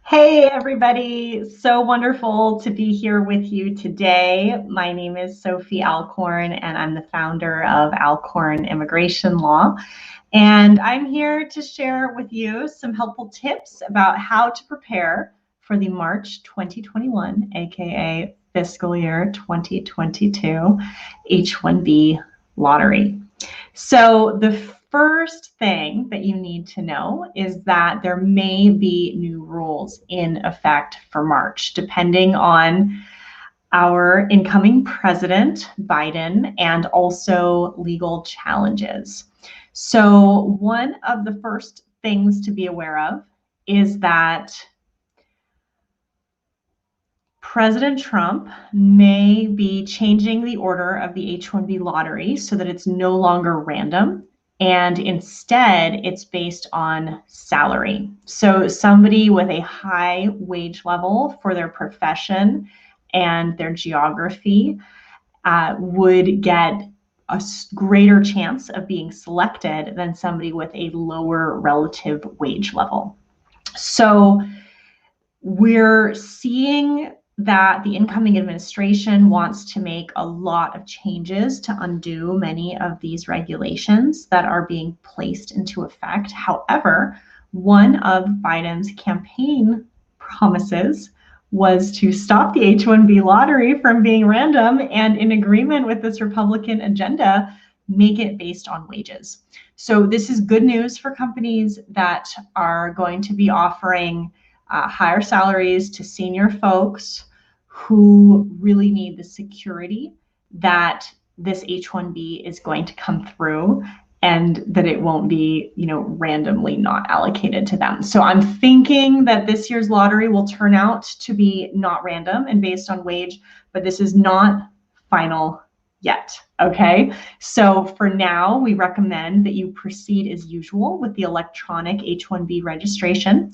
Hey everybody, so wonderful to be here with you today. My name is Sophie Alcorn and I'm the founder of Alcorn Immigration Law. And I'm here to share with you some helpful tips about how to prepare for the March 2021, aka fiscal year 2022 H-1B lottery. So the first thing that you need to know is that there may be new rules in effect for March, depending on our incoming president, Biden, and also legal challenges. So one of the first things to be aware of is that President Trump may be changing the order of the H-1B lottery so that it's no longer random, and instead it's based on salary. So somebody with a high wage level for their profession and their geography would get a greater chance of being selected than somebody with a lower relative wage level. So we're seeing that the incoming administration wants to make a lot of changes to undo many of these regulations that are being placed into effect. However, one of Biden's campaign promises was to stop the H-1B lottery from being random, and in agreement with this Republican agenda, make it based on wages. So this is good news for companies that are going to be offering higher salaries to senior folks who really need the security that this H-1B is going to come through and that it won't be, randomly not allocated to them. So I'm thinking that this year's lottery will turn out to be not random and based on wage, but this is not final yet, okay? So for now, we recommend that you proceed as usual with the electronic H-1B registration.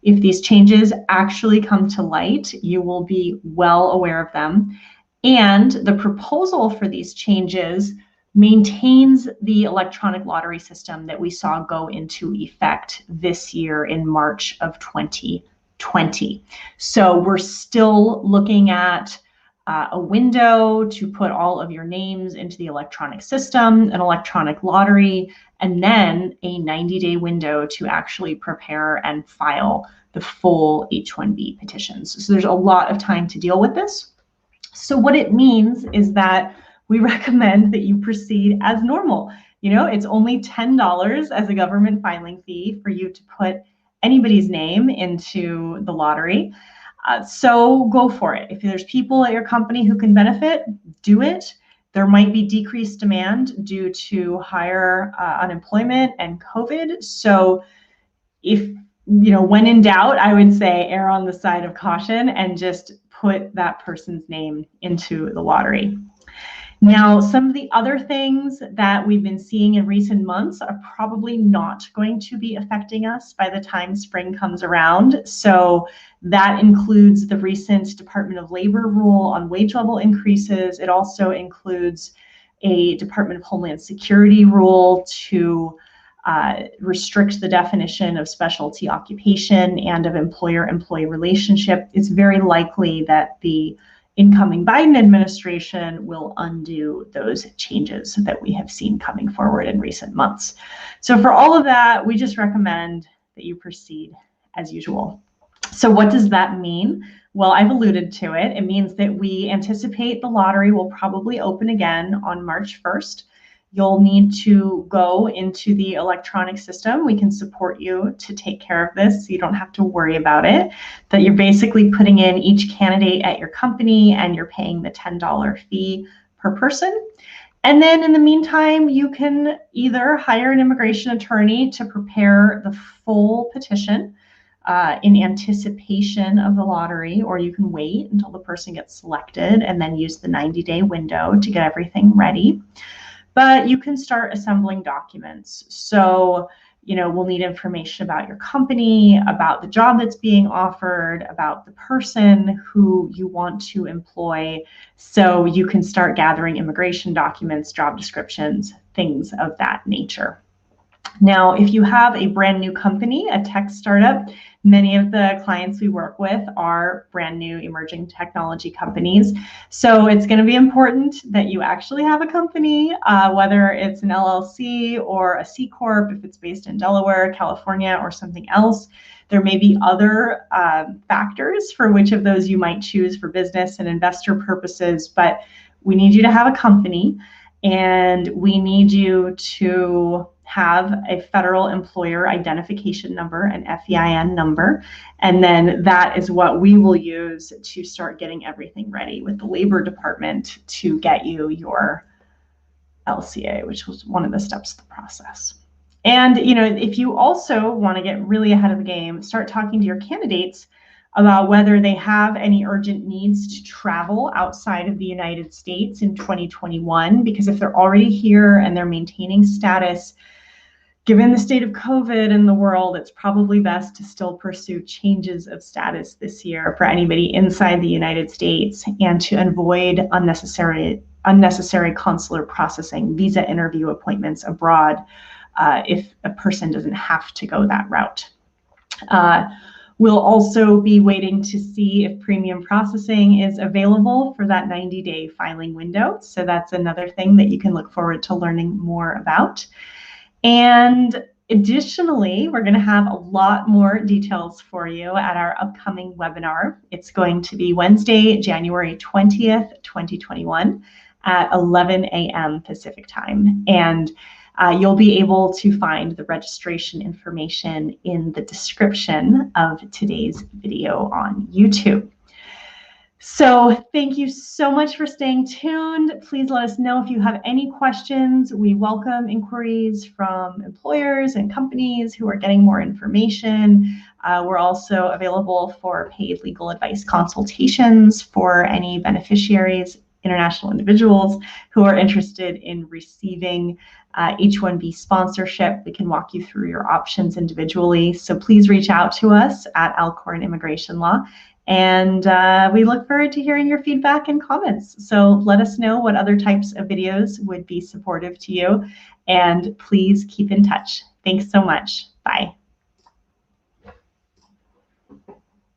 If these changes actually come to light, you will be well aware of them. And the proposal for these changes maintains the electronic lottery system that we saw go into effect this year in March of 2020. So we're still looking at a window to put all of your names into the electronic system, an electronic lottery, and then a 90-day window to actually prepare and file the full H-1B petitions. So there's a lot of time to deal with this. So what it means is that we recommend that you proceed as normal. It's only $10 as a government filing fee for you to put anybody's name into the lottery. So go for it. If there's people at your company who can benefit, do it. There might be decreased demand due to higher unemployment and COVID. So if, when in doubt, I would say err on the side of caution and just put that person's name into the lottery. Now, some of the other things that we've been seeing in recent months are probably not going to be affecting us by the time spring comes around. So that includes the recent Department of Labor rule on wage level increases. It also includes a Department of Homeland Security rule to restrict the definition of specialty occupation and of employer-employee relationship. It's very likely that the incoming Biden administration will undo those changes that we have seen coming forward in recent months. So for all of that, we just recommend that you proceed as usual. So what does that mean? Well, I've alluded to it. It means that we anticipate the lottery will probably open again on March 1st. You'll need to go into the electronic system. We can support you to take care of this so you don't have to worry about it. That you're basically putting in each candidate at your company and you're paying the $10 fee per person. And then in the meantime, you can either hire an immigration attorney to prepare the full petition in anticipation of the lottery, or you can wait until the person gets selected and then use the 90-day window to get everything ready. But you can start assembling documents. So, we'll need information about your company, about the job that's being offered, about the person who you want to employ. So you can start gathering immigration documents, job descriptions, things of that nature. Now, if you have a brand new company, a tech startup, many of the clients we work with are brand new emerging technology companies. So it's going to be important that you actually have a company, whether it's an LLC or a C Corp, if it's based in Delaware, California, or something else. There may be other factors for which of those you might choose for business and investor purposes, but we need you to have a company, and we need you to have a federal employer identification number, an FEIN number, and then that is what we will use to start getting everything ready with the Labor Department to get you your LCA, which was one of the steps of the process. And if you also want to get really ahead of the game, start talking to your candidates about whether they have any urgent needs to travel outside of the United States in 2021, because if they're already here and they're maintaining status, given the state of COVID in the world, it's probably best to still pursue changes of status this year for anybody inside the United States, and to avoid unnecessary consular processing, visa interview appointments abroad, if a person doesn't have to go that route. We'll also be waiting to see if premium processing is available for that 90-day filing window. So that's another thing that you can look forward to learning more about. And additionally, we're going to have a lot more details for you at our upcoming webinar. It's going to be Wednesday, January 20th, 2021 at 11 a.m. Pacific time. And you'll be able to find the registration information in the description of today's video on YouTube. So thank you so much for staying tuned. Please let us know if you have any questions. We welcome inquiries from employers and companies who are getting more information. We're also available for paid legal advice consultations for any beneficiaries, international individuals who are interested in receiving H-1B sponsorship. We can walk you through your options individually. So please reach out to us at Alcorn Immigration Law. And we look forward to hearing your feedback and comments. So let us know what other types of videos would be supportive to you. And please keep in touch. Thanks so much. Bye.